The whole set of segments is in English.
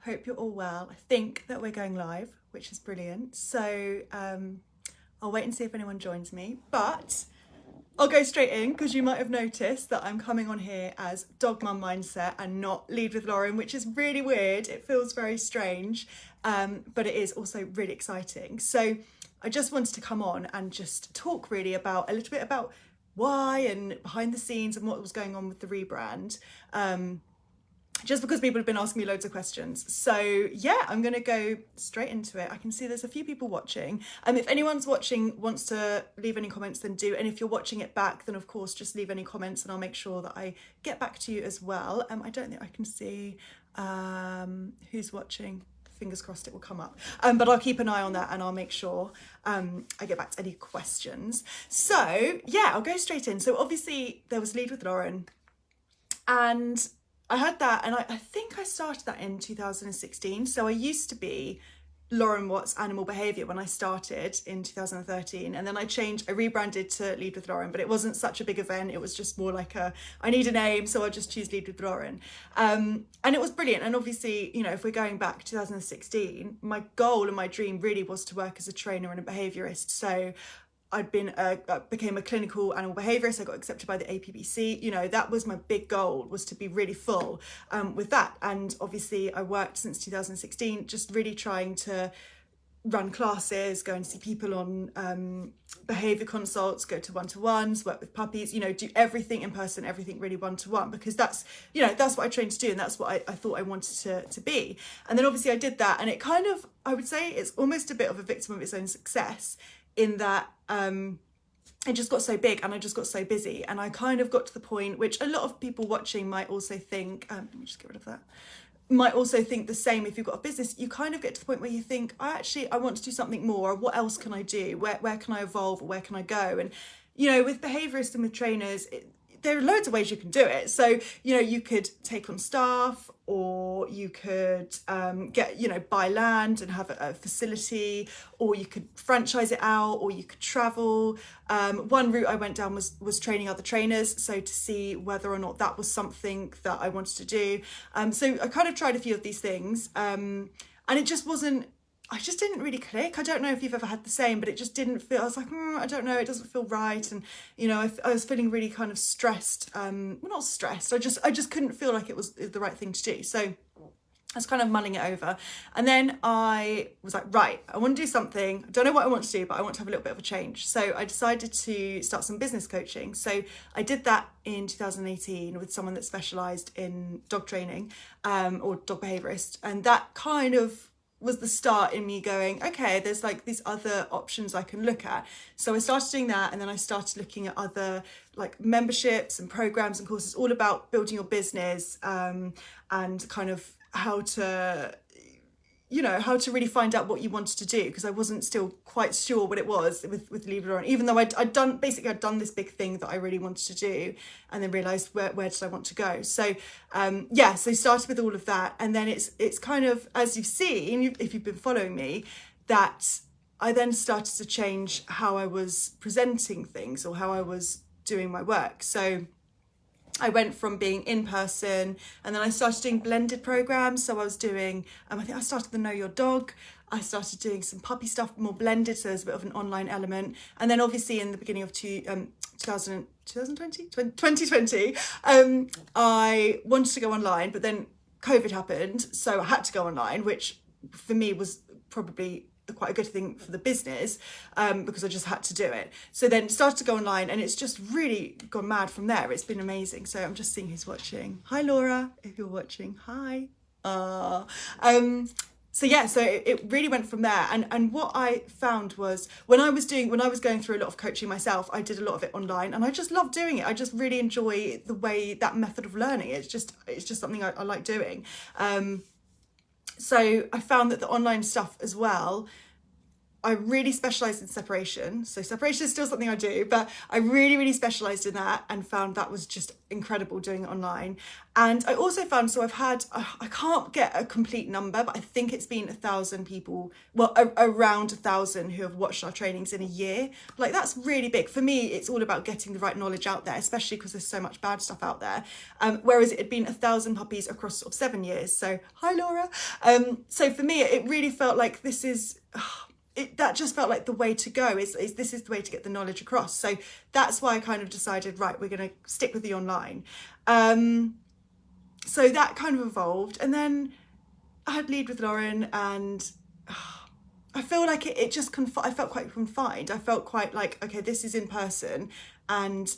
Hope you're all well. I think that we're going live, which is brilliant. So I'll wait and see if anyone joins me, but I'll go straight in because you might have noticed that I'm coming on here as Dog Mum Mindset and not Lead with Lauren, which is really weird. It feels very strange, but it is also really exciting. So I just wanted to come on and just talk really about a little bit about why and behind the scenes and what was going on with the rebrand. Just because people have been asking me loads of questions. So yeah, I'm going to go straight into it. I can see there's a few people watching. If anyone's watching wants to leave any comments, then do. And if you're watching it back, then of course just leave any comments and I'll make sure that I get back to you as well. I don't think I can see who's watching. Fingers crossed it will come up. But I'll keep an eye on that and I'll make sure I get back to any questions. So yeah, I'll go straight in. So obviously there was Lead with Lauren, and I had that, and I think I started that in 2016. So I used to be Lauren Watts Animal Behaviour when I started in 2013, and then I rebranded to Lead with Lauren, but it wasn't such a big event. It was just more like I need a name, so I'll just choose Lead with Lauren. And it was brilliant. And obviously, you know, if we're going back 2016, my goal and my dream really was to work as a trainer and a behaviourist. So became a clinical animal behaviourist. I got accepted by the APBC. You know, that was my big goal, was to be really full with that. And obviously I worked since 2016, just really trying to run classes, go and see people on behaviour consults, go to one-to-ones, work with puppies, you know, do everything in person, everything really one-to-one, because that's, you know, that's what I trained to do, and that's what I thought I wanted to be. And then obviously I did that, and it kind of, I would say it's almost a bit of a victim of its own success, in that it just got so big and I just got so busy, and I kind of got to the point, which a lot of people watching might also think, let me just get rid of that, might also think the same. If you've got a business, you kind of get to the point where you think, I want to do something more. What else can I do? Where can I evolve? Or where can I go? And, you know, with behaviourists and with trainers, there are loads of ways you can do it. So, you know, you could take on staff, or you could buy land and have a facility, or you could franchise it out, or you could travel. One route I went down was training other trainers, so to see whether or not that was something that I wanted to do. So I kind of tried a few of these things, and it just wasn't, I just didn't really click. I don't know if you've ever had the same, but it just didn't feel, I was like, I don't know, it doesn't feel right. And, you know, I was feeling really kind of stressed. Well, not stressed, I just couldn't feel like it was the right thing to do. So I was kind of mulling it over. And then I was like, right, I want to do something. I don't know what I want to do, but I want to have a little bit of a change. So I decided to start some business coaching. So I did that in 2018 with someone that specialised in dog training, or dog behaviourist. And that kind of was the start in me going, okay, there's like these other options I can look at. So I started doing that, and then I started looking at other like memberships and programs and courses, all about building your business, and kind of how to really find out what you wanted to do, because I wasn't still quite sure what it was with Lead with Lauren, even though I'd done this big thing that I really wanted to do, and then realised where did I want to go. So so started with all of that, and then it's kind of, as you've seen, if you've been following me, that I then started to change how I was presenting things or how I was doing my work. So I went from being in person, and then I started doing blended programs. So I was doing, I think I started the Know Your Dog. I started doing some puppy stuff, more blended, so there's a bit of an online element. And then obviously in the beginning of 2020, I wanted to go online, but then COVID happened. So I had to go online, which for me was probably quite a good thing for the business, because I just had to do it. So then started to go online, and it's just really gone mad from there. It's been amazing. So I'm just seeing who's watching. Hi Laura, if you're watching. Hi. So it really went from there. And what I found was when I was going through a lot of coaching myself, I did a lot of it online, and I just love doing it. I just really enjoy the way, that method of learning. It's just something I like doing. So I found that the online stuff as well, I really specialised in separation. So separation is still something I do, but I really, really specialised in that and found that was just incredible doing it online. And I also found, so I've had, I can't get a complete number, but I think it's been 1,000 people, well, around 1,000 who have watched our trainings in a year. Like, that's really big. For me, it's all about getting the right knowledge out there, especially because there's so much bad stuff out there. Whereas it had been 1,000 puppies across sort of 7 years. So, hi, Laura. So for me, it really felt like this is... that just felt like the way to go, is this is the way to get the knowledge across. So that's why I kind of decided, right, we're going to stick with the online. So that kind of evolved, and then I had Lead with Lauren, and I feel like it just I felt quite confined. I felt quite like, okay, this is in person, and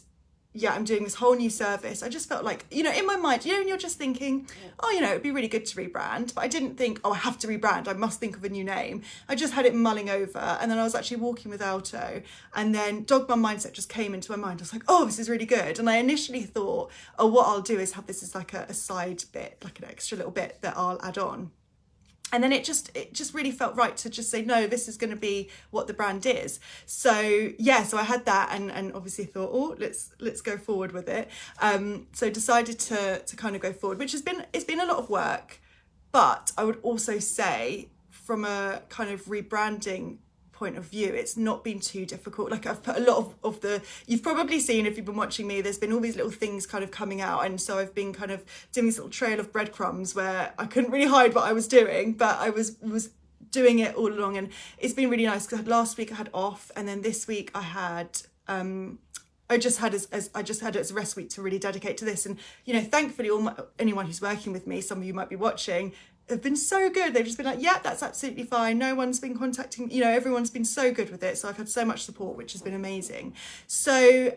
yeah, I'm doing this whole new service. I just felt like, you know, in my mind, you know, and you're just thinking, oh, you know, it'd be really good to rebrand. But I didn't think, oh, I have to rebrand. I must think of a new name. I just had it mulling over. And then I was actually walking with Alto. And then Dog Mum Mindset just came into my mind. I was like, oh, this is really good. And I initially thought, oh, what I'll do is have this as like a side bit, like an extra little bit that I'll add on. And then it just really felt right to just say, no, this is going to be what the brand is. So yeah, so I had that, and obviously thought, oh, let's go forward with it. So decided to kind of go forward, which it's been a lot of work, but I would also say from a kind of rebranding point of view, it's not been too difficult. Like, I've put a lot of the, you've probably seen if you've been watching me, there's been all these little things kind of coming out, and so I've been kind of doing this little trail of breadcrumbs where I couldn't really hide what I was doing, but I was doing it all along, and it's been really nice because last week I had off, and then this week I had I just had it as a rest week to really dedicate to this. And you know, thankfully anyone who's working with me, some of you might be watching, have been so good. They've just been like, yeah, that's absolutely fine. No one's been contacting, you know, everyone's been so good with it. So I've had so much support, which has been amazing. So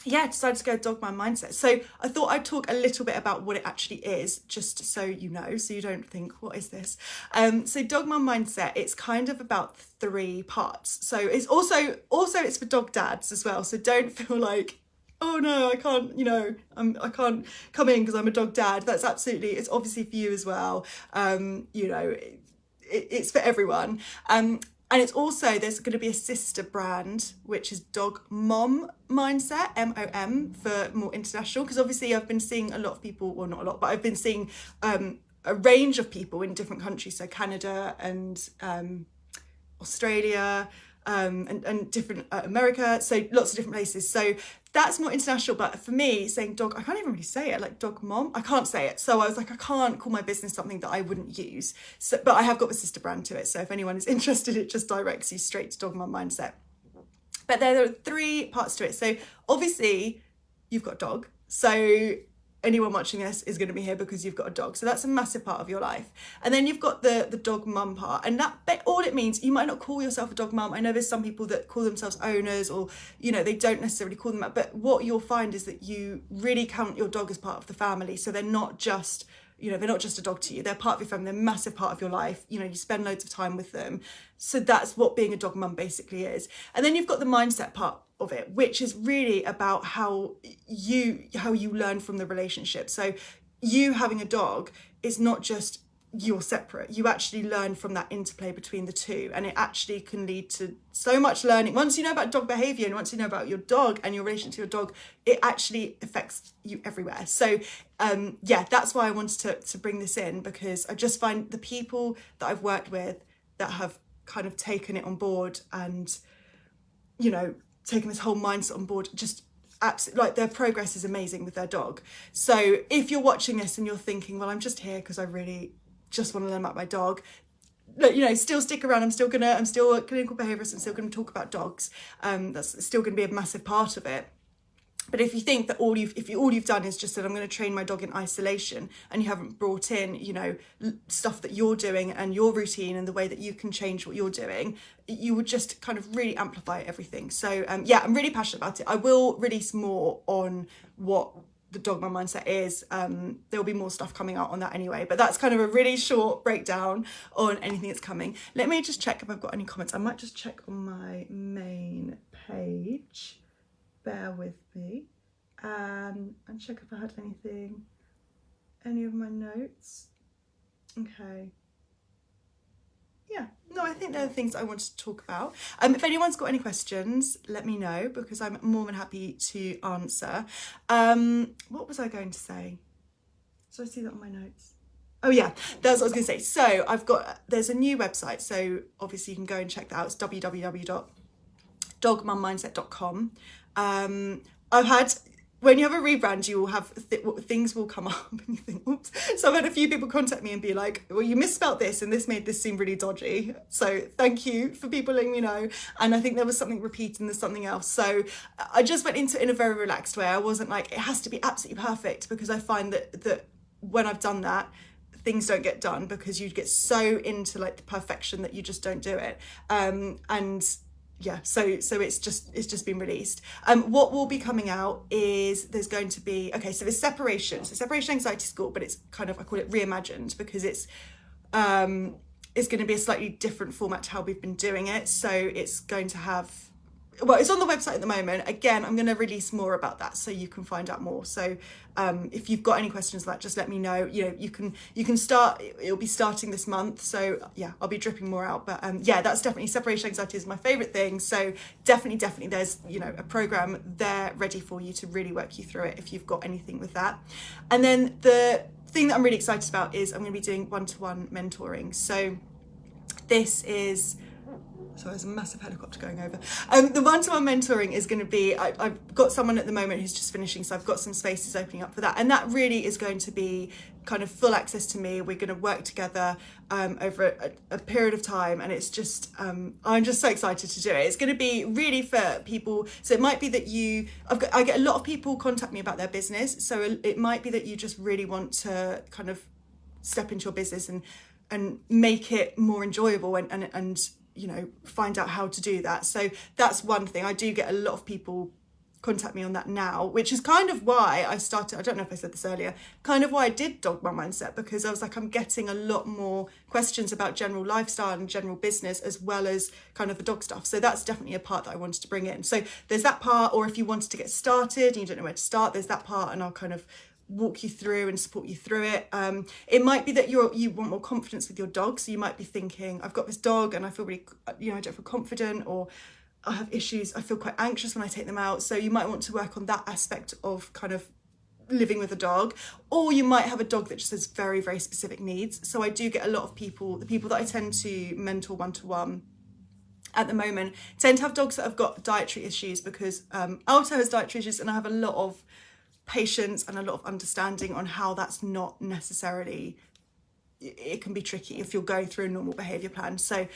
yeah, decided to go Dog Mum Mindset. So I thought I'd talk a little bit about what it actually is, just so you know, so you don't think, what is this? So Dog Mum Mindset, it's kind of about 3 parts. So it's also it's for dog dads as well. So don't feel like, oh no, I can't, you know, I can't come in because I'm a dog dad. That's absolutely, it's obviously for you as well. You know, it's for everyone. And it's also, there's going to be a sister brand, which is Dog Mom Mindset, MOM, for more international. Because obviously I've been seeing a lot of people, well, not a lot, but I've been seeing a range of people in different countries. So Canada and Australia, and different America, so lots of different places. So that's more international. But for me, saying dog, I can't even really say it, like dog mom, I can't say it. So I was like, I can't call my business something that I wouldn't use. So, but I have got the sister brand to it. So if anyone is interested, it just directs you straight to Dog Mum Mindset. But there are 3 parts to it. So obviously you've got a dog. So anyone watching this is going to be here because you've got a dog. So that's a massive part of your life. And then you've got the dog mum part. And that all it means, you might not call yourself a dog mum. I know there's some people that call themselves owners, or, you know, they don't necessarily call them that. But what you'll find is that you really count your dog as part of the family. So they're not just, you know, they're not just a dog to you. They're part of your family. They're a massive part of your life. You know, you spend loads of time with them. So that's what being a dog mum basically is. And then you've got the mindset part of it, which is really about how you learn from the relationship. So you having a dog is not just you're separate. You actually learn from that interplay between the two, and it actually can lead to so much learning. Once you know about dog behavior, and once you know about your dog and your relation to your dog, it actually affects you everywhere. So yeah, that's why I wanted to bring this in, because I just find the people that I've worked with that have kind of taken it on board and, you know, taking this whole mindset on board, just absolutely, like, their progress is amazing with their dog. So if you're watching this and you're thinking, well, I'm just here because I really just want to learn about my dog, you know, still stick around. I'm still a clinical behaviourist. I'm still going to talk about dogs. That's still going to be a massive part of it. But if you think that all you've done is just said, I'm going to train my dog in isolation, and you haven't brought in, you know, stuff that you're doing and your routine and the way that you can change what you're doing, you would just kind of really amplify everything. So yeah, I'm really passionate about it. I will release more on what the Dog Mum Mindset is. There'll be more stuff coming out on that anyway, but that's kind of a really short breakdown on anything that's coming. Let me just check if I've got any comments. I might just check on my main page. Bear with me, and check if I had any of my notes. Okay. yeah, no, I think they're the things I wanted to talk about. If anyone's got any questions, let me know, because I'm more than happy to answer. What was I going to say? Did I see that on my notes? Oh yeah, that's what I was going to say. So there's a new website, so obviously you can go and check that out. It's www.dogmummindset.com. I've had, when you have a rebrand, you will have things will come up and you think, oops. So I've had a few people contact me and be like, well, you misspelt this and this made this seem really dodgy. So thank you for people letting me know. And I think there was something repeated and there's something else. So I just went into it in a very relaxed way. I wasn't like, it has to be absolutely perfect, because I find that when I've done that, things don't get done because you get so into like the perfection that you just don't do it. And yeah, so it's just been released. What will be coming out is there's going to be, okay, so there's separation anxiety school, but it's kind of, I call it reimagined, because it's going to be a slightly different format to how we've been doing it. So it's going to have, well, it's on the website at the moment. Again, I'm going to release more about that so you can find out more. So if you've got any questions on that, just let me know. You know, you can start, it'll be starting this month. So yeah, I'll be dripping more out. But yeah, that's definitely, separation anxiety is my favorite thing. So definitely there's, you know, a program there ready for you to really work you through it if you've got anything with that. And then the thing that I'm really excited about is I'm going to be doing one-to-one mentoring. So this is, so there's a massive helicopter going over. The one-to-one mentoring is going to be, I've got someone at the moment who's just finishing, so I've got some spaces opening up for that. And that really is going to be kind of full access to me. We're going to work together over a period of time. And it's just, I'm just so excited to do it. It's going to be really for people. So it might be that I get a lot of people contact me about their business. So it might be that you just really want to kind of step into your business and make it more enjoyable and you know, find out how to do that. So that's one thing. I do get a lot of people contact me on that now, which is kind of why I started, I don't know if I said this earlier, kind of why I did Dog Mum Mindset, because I was like, I'm getting a lot more questions about general lifestyle and general business, as well as kind of the dog stuff. So that's definitely a part that I wanted to bring in. So there's that part, or if you wanted to get started and you don't know where to start, there's that part, and I'll kind of walk you through and support you through it. It might be that you want more confidence with your dog, so you might be thinking, I've got this dog and I feel really, you know, I don't feel confident, or I have issues, I feel quite anxious when I take them out. So you might want to work on that aspect of kind of living with a dog. Or you might have a dog that just has very, very specific needs. So I do get a lot of people, the people that I tend to mentor one-to-one at the moment tend to have dogs that have got dietary issues, because Alto has dietary issues, and I have a lot of patience and a lot of understanding on how that's not necessarily, it can be tricky if you're going through a normal behavior plan. So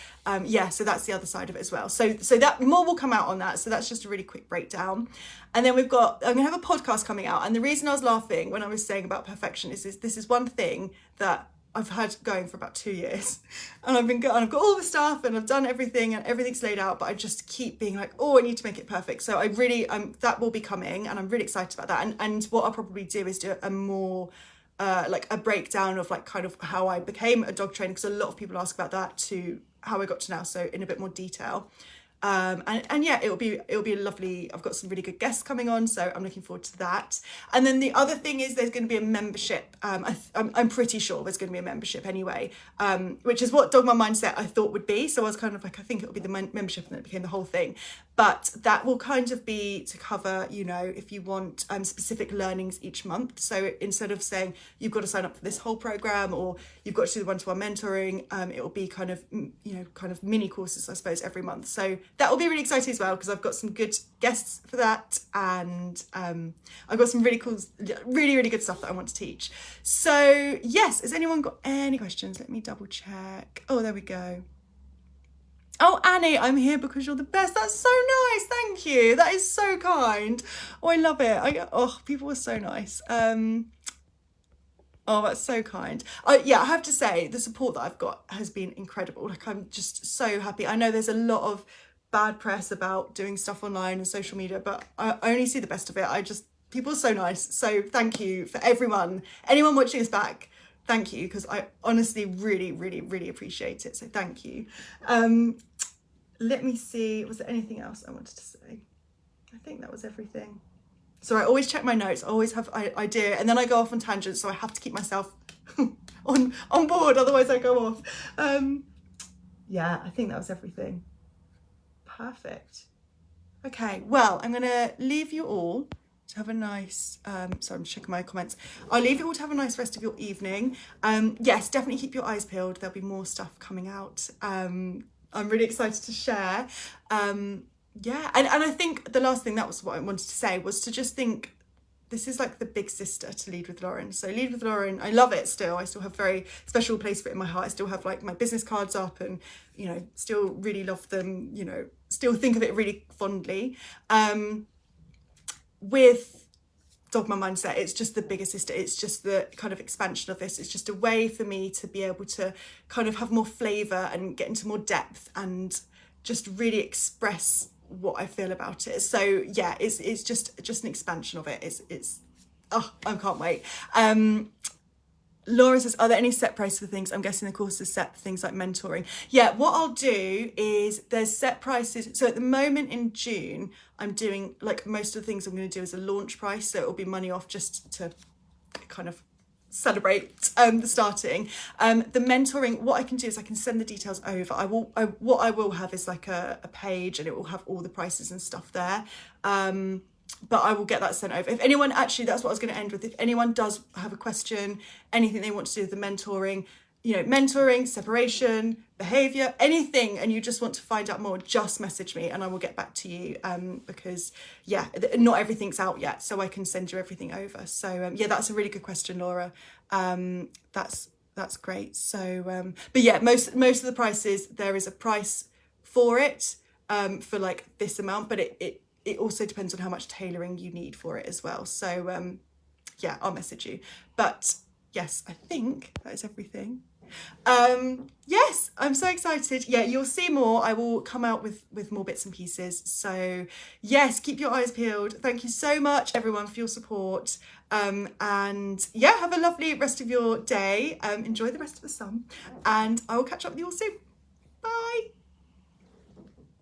yeah, so that's the other side of it as well. So that more will come out on that. So that's just a really quick breakdown. And then I'm gonna have a podcast coming out. And the reason I was laughing when I was saying about perfection is this is one thing that I've had going for about 2 years, and I've got all the stuff and I've done everything and everything's laid out, but I just keep being like, oh, I need to make it perfect. So I really, that will be coming, and I'm really excited about that. And what I'll probably do is do a more, like a breakdown of like kind of how I became a dog trainer, because a lot of people ask about that, to how I got to now. So in a bit more detail. And yeah, it'll be lovely. I've got some really good guests coming on, so I'm looking forward to that. And then the other thing is there's going to be a membership. I'm pretty sure there's going to be a membership anyway, which is what Dog Mum Mindset I thought would be. So I was kind of like, I think it'll be the membership, and then it became the whole thing. But that will kind of be to cover, you know, if you want specific learnings each month. So instead of saying you've got to sign up for this whole program, or you've got to do the one-to-one mentoring, it will be kind of, you know, kind of mini courses, I suppose, every month. So that will be really exciting as well, because I've got some good guests for that, and I've got some really cool, really, really good stuff that I want to teach. So yes, has anyone got any questions? Let me double check. Oh, there we go. Oh, Annie, I'm here because you're the best. That's so nice. Thank you. That is so kind. Oh, I love it. People are so nice. Oh, that's so kind. Yeah, I have to say the support that I've got has been incredible. Like, I'm just so happy. I know there's a lot of bad press about doing stuff online and social media, but I only see the best of it. People are so nice. So thank you for anyone watching us back. Thank you, because I honestly really, really, really appreciate it. So thank you. Let me see, was there anything else I wanted to say? I think that was everything. So I always check my notes. I always have idea, and then I go off on tangents. So I have to keep myself on board, otherwise I go off. yeah, I think that was everything. Perfect. Okay, well, I'm gonna leave you all to have a nice, sorry, I'm checking my comments. I'll leave you all to have a nice rest of your evening. Yes, definitely keep your eyes peeled. There'll be more stuff coming out. I'm really excited to share. Yeah, and I think the last thing, that was what I wanted to say, was to just think, this is like the big sister to Lead with Lauren. So Lead with Lauren, I love it still. I still have very special place for it in my heart. I still have like my business cards up and, you know, still really love them, you know, still think of it really fondly. With Dogma Mindset, it's just the bigger sister. It's just the kind of expansion of this. It's just a way for me to be able to kind of have more flavour and get into more depth and just really express what I feel about it. So yeah, it's just an expansion of it. It's oh, I can't wait. Laura says, are there any set prices for things? I'm guessing the course is set for things like mentoring. Yeah, what I'll do is there's set prices. So at the moment in June, I'm doing, like, most of the things I'm going to do is a launch price. So it'll be money off just to kind of celebrate the starting. The mentoring, what I can do is I can send the details over. What I will have is like a page, and it will have all the prices and stuff there. But I will get that sent over. If anyone, actually, that's what I was going to end with. If anyone does have a question, anything they want to do with the mentoring, you know, mentoring, separation, behaviour, anything, and you just want to find out more, just message me and I will get back to you, because, yeah, not everything's out yet, so I can send you everything over. So, yeah, that's a really good question, Laura. That's great. So, but yeah, most of the prices, there is a price for it, for like this amount, but it also depends on how much tailoring you need for it as well. So, yeah, I'll message you. But yes, I think that is everything. Yes, I'm so excited. Yeah, you'll see more. I will come out with more bits and pieces. So yes, keep your eyes peeled. Thank you so much, everyone, for your support. And yeah, have a lovely rest of your day. Enjoy the rest of the sun, and I will catch up with you all soon. Bye.